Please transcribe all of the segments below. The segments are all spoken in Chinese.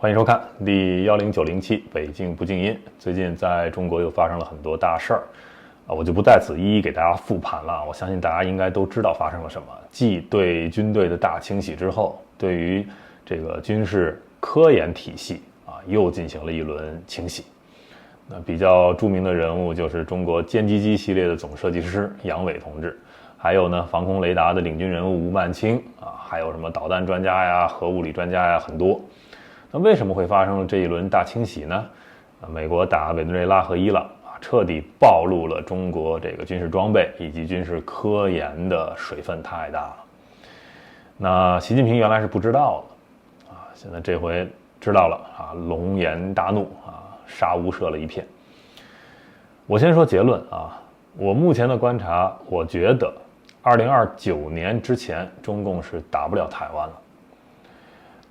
欢迎收看第10907北京不静音。最近在中国又发生了很多大事儿我就不在此一一给大家复盘了。我相信大家应该都知道发生了什么。继对军队的大清洗之后，对于这个军事科研体系又进行了一轮清洗。那比较著名的人物就是中国歼击机系列的总设计师杨伟同志，还有呢防空雷达的领军人物吴曼清还有什么导弹专家呀、核物理专家呀，很多。那为什么会发生这一轮大清洗呢？美国打委内瑞拉和伊朗彻底暴露了中国这个军事装备以及军事科研的水分太大了。那习近平原来是不知道的现在这回知道了龙颜大怒杀无赦了一片。我先说结论我目前的观察，我觉得2029年之前中共是打不了台湾了。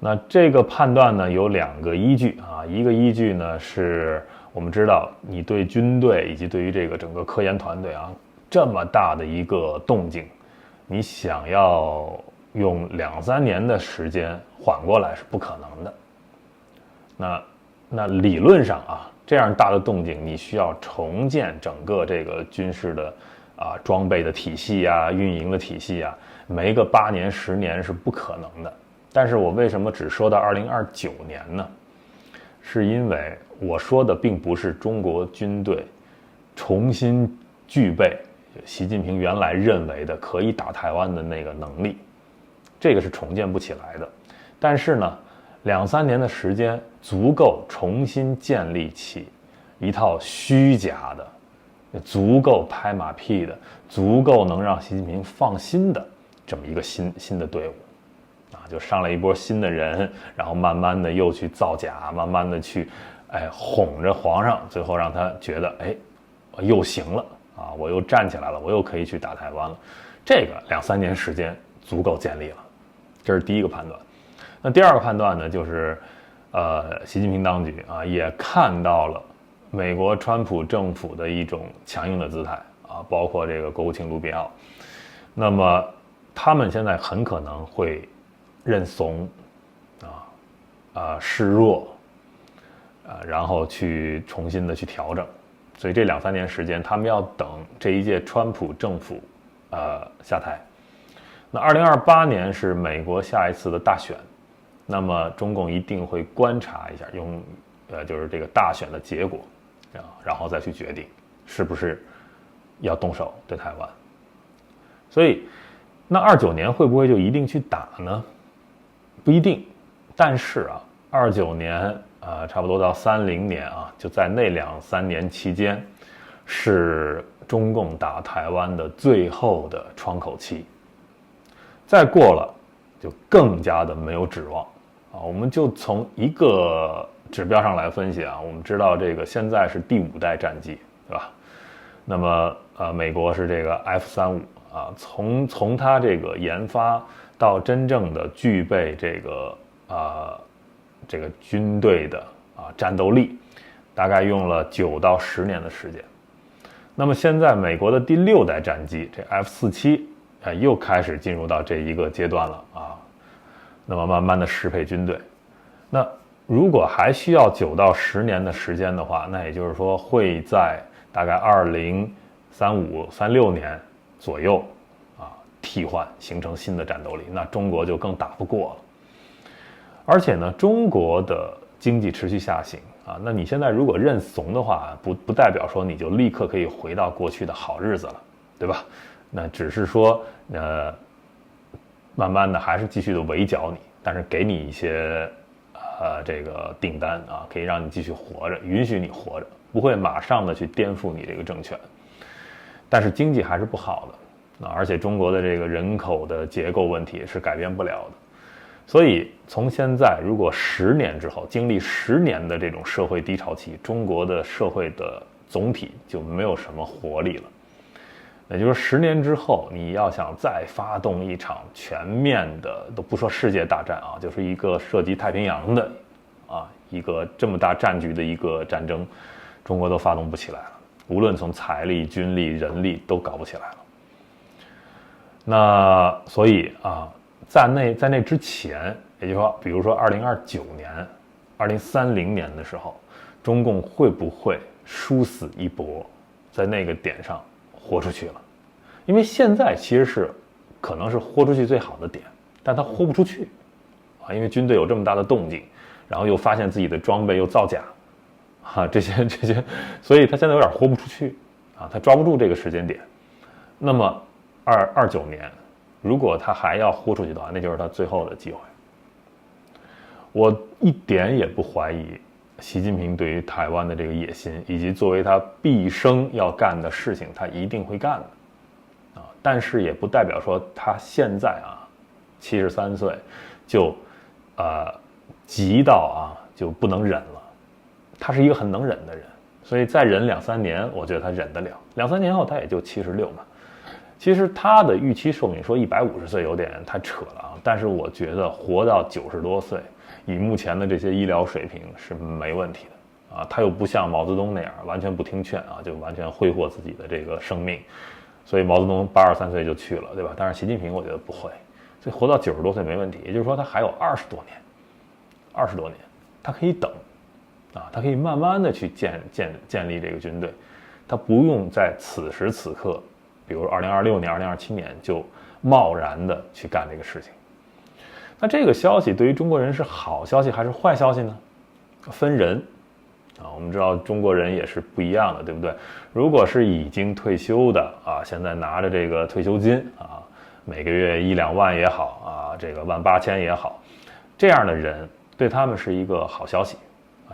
那这个判断呢有两个依据一个依据呢是我们知道你对军队以及对于这个整个科研团队这么大的一个动静，你想要用2-3年的时间缓过来是不可能的。那理论上这样大的动静，你需要重建整个这个军事的装备的体系运营的体系没个8年10年是不可能的。但是我为什么只说到2029年呢？是因为我说的并不是中国军队重新具备习近平原来认为的可以打台湾的那个能力，这个是重建不起来的。但是呢2-3年的时间足够重新建立起一套虚假的、足够拍马屁的、足够能让习近平放心的这么一个新的队伍就上来一波新的人，然后慢慢的又去造假，慢慢的去哄着皇上，最后让他觉得又行了我又站起来了，我又可以去打台湾了。这个2-3年时间足够建立了，这是第一个判断。那第二个判断呢，就是习近平当局也看到了美国川普政府的一种强硬的姿态包括这个国务卿卢比奥，那么他们现在很可能会认怂示弱然后去重新的去调整。所以这2-3年时间他们要等这一届川普政府下台。那2028年是美国下一次的大选，那么中共一定会观察一下，用就是这个大选的结果然后再去决定是不是要动手对台湾。所以那29年会不会就一定去打呢？不一定。但是29年差不多到30年就在那2-3年期间是中共打台湾的最后的窗口期，再过了就更加的没有指望我们就从一个指标上来分析我们知道这个现在是第5代战机，对吧？那么美国是这个 F-35从它这个研发到真正的具备这个军队的战斗力，大概用了9到10年的时间。那么现在美国的第6代战机这 F-47又开始进入到这一个阶段了那么慢慢的适配军队。那如果还需要9到10年的时间的话，那也就是说会在大概2035-36年左右替换，形成新的战斗力，那中国就更打不过了。而且呢中国的经济持续下行那你现在如果认怂的话，不代表说你就立刻可以回到过去的好日子了，对吧？那只是说慢慢的还是继续的围剿你，但是给你一些这个订单可以让你继续活着，允许你活着，不会马上的去颠覆你这个政权。但是经济还是不好的而且中国的这个人口的结构问题是改变不了的。所以从现在如果10年之后经历10年的这种社会低潮期，中国的社会的总体就没有什么活力了。也就是10年之后你要想再发动一场全面的，都不说世界大战就是一个涉及太平洋的一个这么大战局的一个战争，中国都发动不起来了，无论从财力、军力、人力都搞不起来了。那所以在那之前，也就是说比如说2029年2030年的时候，中共会不会殊死一搏，在那个点上豁出去了？因为现在其实是可能是豁出去最好的点，但他豁不出去啊，因为军队有这么大的动静，然后又发现自己的装备又造假，这些，所以他现在有点豁不出去啊，他抓不住这个时间点。那么29年，如果他还要豁出去的话，那就是他最后的机会。我一点也不怀疑习近平对于台湾的这个野心，以及作为他毕生要干的事情，他一定会干的啊。但是也不代表说他现在73岁就急到就不能忍了。他是一个很能忍的人，所以再忍2-3年，我觉得他忍得了。2-3年后他也就76嘛。其实他的预期寿命说150岁有点太扯了啊，但是我觉得活到90多岁，以目前的这些医疗水平是没问题的啊。他又不像毛泽东那样完全不听劝就完全挥霍自己的这个生命，所以毛泽东83岁就去了，对吧？但是习近平我觉得不会，所以活到90多岁没问题。也就是说他还有20多年，他可以等他可以慢慢的去建立这个军队，他不用在此时此刻，比如2026年、2027年就贸然的去干这个事情。那这个消息对于中国人是好消息还是坏消息呢？分人我们知道中国人也是不一样的，对不对？如果是已经退休的现在拿着这个退休金每个月1-2万也好这个18000也好，这样的人对他们是一个好消息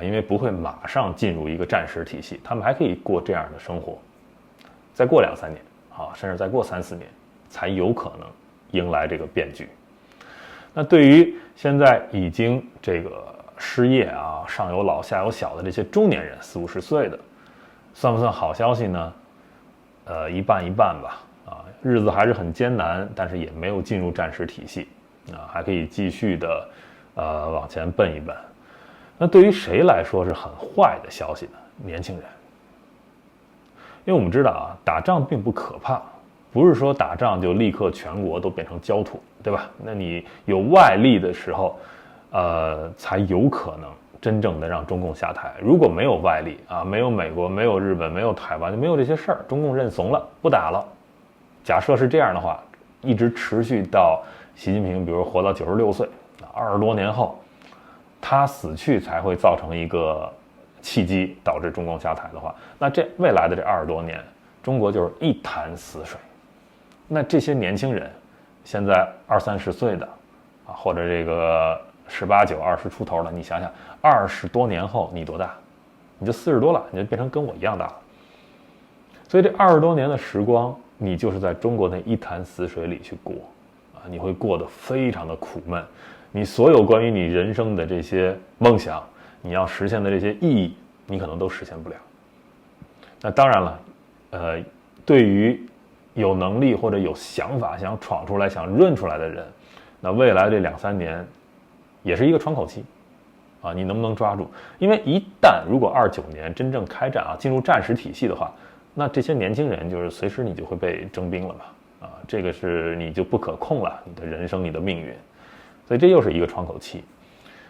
因为不会马上进入一个战时体系，他们还可以过这样的生活，再过2-3年甚至再过3-4年，才有可能迎来这个变局。那对于现在已经这个失业上有老下有小的这些中年人，40-50岁的，算不算好消息呢？一半一半吧日子还是很艰难，但是也没有进入战时体系还可以继续的往前奔一奔。那对于谁来说是很坏的消息呢？年轻人。因为我们知道打仗并不可怕，不是说打仗就立刻全国都变成焦土，对吧？那你有外力的时候才有可能真正的让中共下台。如果没有外力没有美国，没有日本，没有台湾，就没有这些事儿，中共认怂了，不打了。假设是这样的话，一直持续到习近平比如活到96岁，20多年后他死去才会造成一个契机，导致中共下台的话，那这未来的这20多年，中国就是一潭死水。那这些年轻人，现在20-30岁的或者这个18、19、20出头了，你想想，20多年后你多大？你就40多了，你就变成跟我一样大了。所以这20多年的时光，你就是在中国那一潭死水里去过你会过得非常的苦闷。你所有关于你人生的这些梦想，你要实现的这些意义，你可能都实现不了。那当然了，对于有能力或者有想法想闯出来想润出来的人，那未来这2-3年也是一个窗口期你能不能抓住？因为一旦如果29年真正开战进入战时体系的话，那这些年轻人就是随时你就会被征兵了嘛这个是你就不可控了，你的人生你的命运。所以这又是一个窗口期。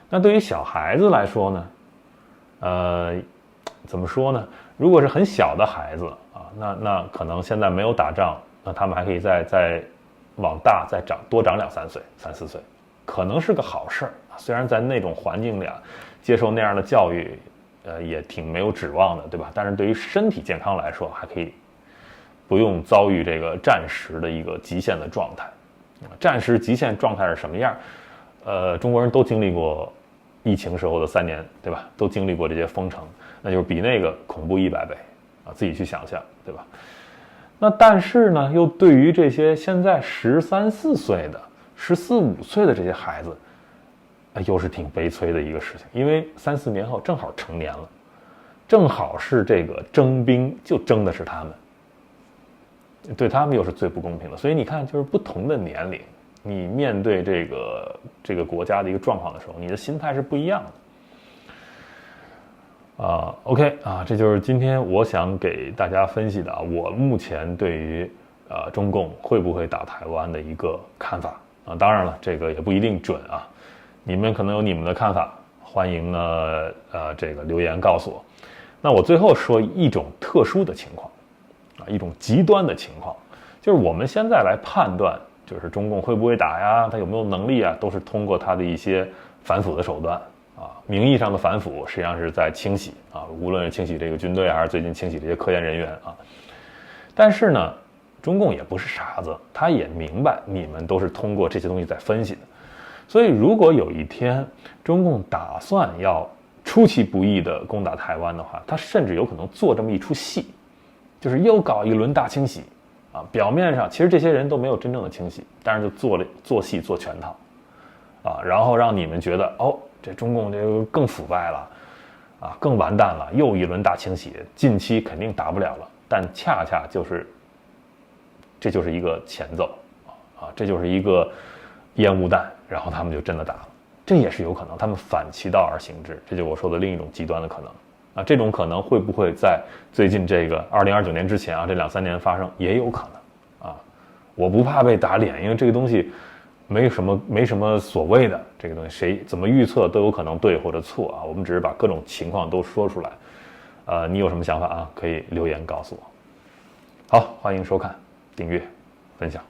那对于小孩子来说呢，怎么说呢？如果是很小的孩子那可能现在没有打仗，那他们还可以再往大再多长2-3岁、3-4岁，可能是个好事儿。虽然在那种环境里接受那样的教育，也挺没有指望的，对吧？但是对于身体健康来说，还可以不用遭遇这个战时的一个极限的状态。战时极限状态是什么样？中国人都经历过疫情时候的3年，对吧？都经历过这些封城，那就是比那个恐怖100倍自己去想象，对吧？那但是呢，又对于这些现在13、14岁的、14、15岁的这些孩子，又是挺悲催的一个事情，因为3、4年后正好成年了，正好是这个征兵就征的是他们，对他们又是最不公平的。所以你看，就是不同的年龄，你面对这个国家的一个状况的时候，你的心态是不一样的。OK 这就是今天我想给大家分析的我目前对于中共会不会打台湾的一个看法当然了，这个也不一定准你们可能有你们的看法，欢迎呢这个留言告诉我。那我最后说一种特殊的情况啊，一种极端的情况，就是我们现在来判断，就是中共会不会打呀，他有没有能力啊，都是通过他的一些反腐的手段啊，名义上的反腐实际上是在清洗啊，无论是清洗这个军队还是最近清洗这些科研人员啊。但是呢，中共也不是傻子，他也明白你们都是通过这些东西在分析的。所以如果有一天中共打算要出其不意的攻打台湾的话，他甚至有可能做这么一出戏，就是又搞一轮大清洗啊。表面上其实这些人都没有真正的清洗，但是就做戏做全套啊，然后让你们觉得哦，这中共这个更腐败了啊，更完蛋了，又一轮大清洗，近期肯定打不了了。但恰恰就是这就是一个前奏啊，这就是一个烟雾弹，然后他们就真的打了。这也是有可能，他们反其道而行之，这就是我说的另一种极端的可能啊。这种可能会不会在最近这个2029年之前啊，这2-3年发生也有可能啊。我不怕被打脸，因为这个东西没什么所谓的，这个东西谁怎么预测都有可能对或者错啊。我们只是把各种情况都说出来，你有什么想法啊？可以留言告诉我。好，欢迎收看、订阅、分享。